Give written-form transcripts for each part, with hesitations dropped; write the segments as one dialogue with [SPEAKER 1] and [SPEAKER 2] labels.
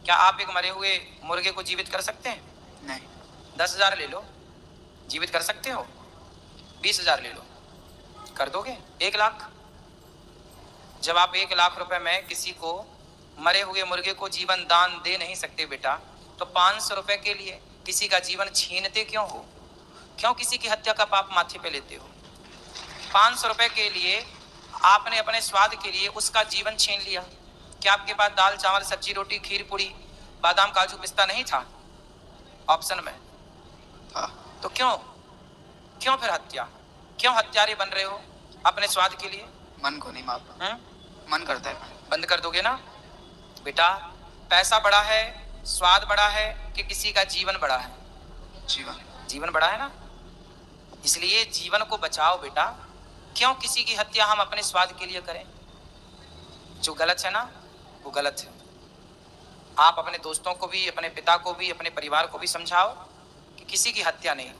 [SPEAKER 1] क्या आप एक मरे हुए मुर्गे को जीवित कर सकते हैं?
[SPEAKER 2] नहीं।
[SPEAKER 1] 10,000 ले लो, जीवित कर सकते हो? 20,000 ले लो, कर दोगे? 1,00,000? जब आप 1,00,000 रुपए में किसी को मरे हुए मुर्गे को जीवन दान दे नहीं सकते बेटा, तो 500 रुपए के लिए किसी का जीवन छीनते क्यों हो? क्यों किसी की हत्या का पाप माथे पे लेते हो? 500 रुपए के लिए आपने अपने स्वाद के लिए उसका जीवन छीन लिया। क्या आपके पास दाल चावल सब्जी रोटी खीर पूरी बादाम काजू पिस्ता नहीं था ऑप्शन में? तो क्यों क्यों फिर हत्या? क्यों हत्यारे बन रहे हो अपने स्वाद के लिए?
[SPEAKER 2] मन को नहीं मापा। मन करता है।
[SPEAKER 1] बंद कर दोगे ना बेटा? पैसा बड़ा है, स्वाद बड़ा है कि किसी का जीवन बड़ा है? जीवन बड़ा है ना, इसलिए जीवन को बचाओ बेटा। क्यों किसी की हत्या हम अपने स्वाद के लिए करें? जो गलत है ना वो गलत है। आप अपने दोस्तों को भी, अपने पिता को भी, अपने परिवार को भी समझाओ कि किसी की हत्या नहीं।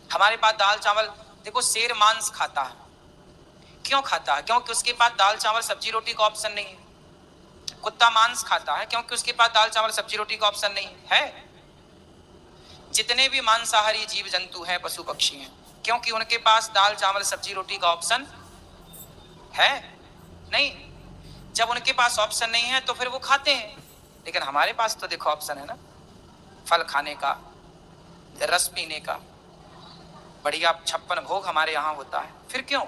[SPEAKER 1] हमारे पास दाल चावल, देखो शेर मांस खाता है, क्यों खाता है? क्योंकि उसके पास दाल चावल सब्जी रोटी का ऑप्शन नहीं है। कुत्ता मांस खाता है क्योंकि उसके पास दाल चावल सब्जी रोटी का ऑप्शन नहीं है। जितने भी मांसाहारी जीव जंतु हैं, पशु पक्षी हैं, क्योंकि उनके पास दाल चावल सब्जी रोटी का ऑप्शन है नहीं। जब उनके पास ऑप्शन नहीं है तो फिर वो खाते हैं, लेकिन हमारे पास तो देखो ऑप्शन है ना, फल खाने का, रस पीने का, बढ़िया 56 भोग हमारे यहाँ होता है। फिर क्यों?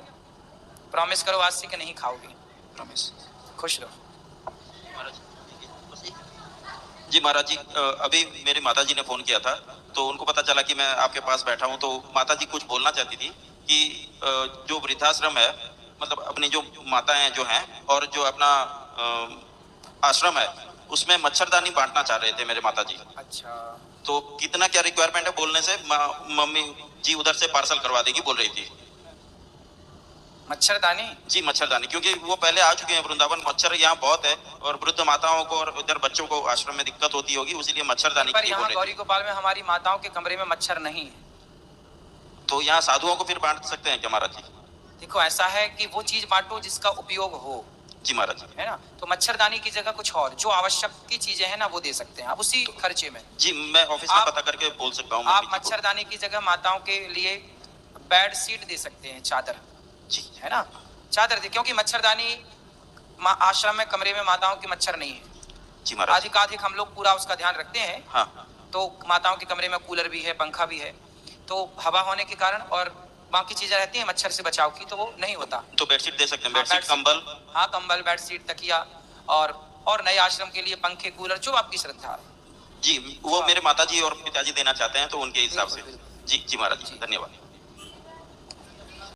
[SPEAKER 1] प्रॉमिस करो आज से कि नहीं खाओगे।
[SPEAKER 2] प्रॉमिस।
[SPEAKER 1] खुश रहो।
[SPEAKER 3] जी महाराज जी, अभी मेरी माता जी ने फोन किया था तो उनको पता चला कि मैं आपके पास बैठा हूं, तो माता जी कुछ बोलना चाहती थी कि जो वृद्धाश्रम है, मतलब अपनी जो माताएं जो हैं और जो अपना आश्रम है उसमें मच्छरदानी बांटना चाह रहे थे मेरे माता जी।
[SPEAKER 1] अच्छा,
[SPEAKER 3] तो कितना क्या रिक्वायरमेंट है बोलने से? मम्मी जी उधर से पार्सल करवा देगी बोल रही थी।
[SPEAKER 1] मच्छरदानी?
[SPEAKER 3] जी मच्छरदानी, क्योंकि वो पहले आ चुके हैं वृंदावन, मच्छर यहाँ बहुत है और वृद्ध माताओं को और उधर बच्चों को आश्रम में दिक्कत होती होगी, उसीलिए मच्छरदानी
[SPEAKER 1] पर यहाँ गौरी गोपाल में हमारी माताओं के कमरे में मच्छर नहीं है,
[SPEAKER 3] तो यहाँ साधुओं को फिर बांट सकते हैं क्या महाराज जी?
[SPEAKER 1] देखो ऐसा है कि वो चीज बांटो जिसका उपयोग हो।
[SPEAKER 3] जी महाराज जी।
[SPEAKER 1] है ना, तो मच्छरदानी की जगह कुछ और जो आवश्यक की चीजें हैं ना वो दे सकते हैं आप उसी खर्चे में।
[SPEAKER 3] जी मैं ऑफिस में पता करके बोल सकता हूँ।
[SPEAKER 1] आप मच्छरदानी की जगह माताओं के लिए बेड शीट दे सकते हैं, चादर।
[SPEAKER 3] जी
[SPEAKER 1] है ना, चादर दे, क्योंकि मच्छरदानी आश्रम में कमरे में माताओं के मच्छर नहीं है।
[SPEAKER 3] जी महाराज।
[SPEAKER 1] अधिकाधिक हम लोग पूरा उसका ध्यान रखते हैं।
[SPEAKER 3] हाँ।
[SPEAKER 1] तो माताओं के कमरे में कूलर भी है, पंखा भी है, तो हवा होने के कारण और बाकी चीजें रहती हैं मच्छर से बचाव की, तो वो नहीं होता।
[SPEAKER 3] तो बेडशीट दे सकते हैं? बेडशीट, कंबल?
[SPEAKER 1] हाँ, कंबल, बेडशीट, तकिया और नए आश्रम के लिए पंखे, कूलर, जो आपकी श्रद्धा है।
[SPEAKER 3] जी वो मेरे माता जी और पिताजी देना चाहते हैं तो उनके हिसाब से। जी जी महाराज जी, धन्यवाद।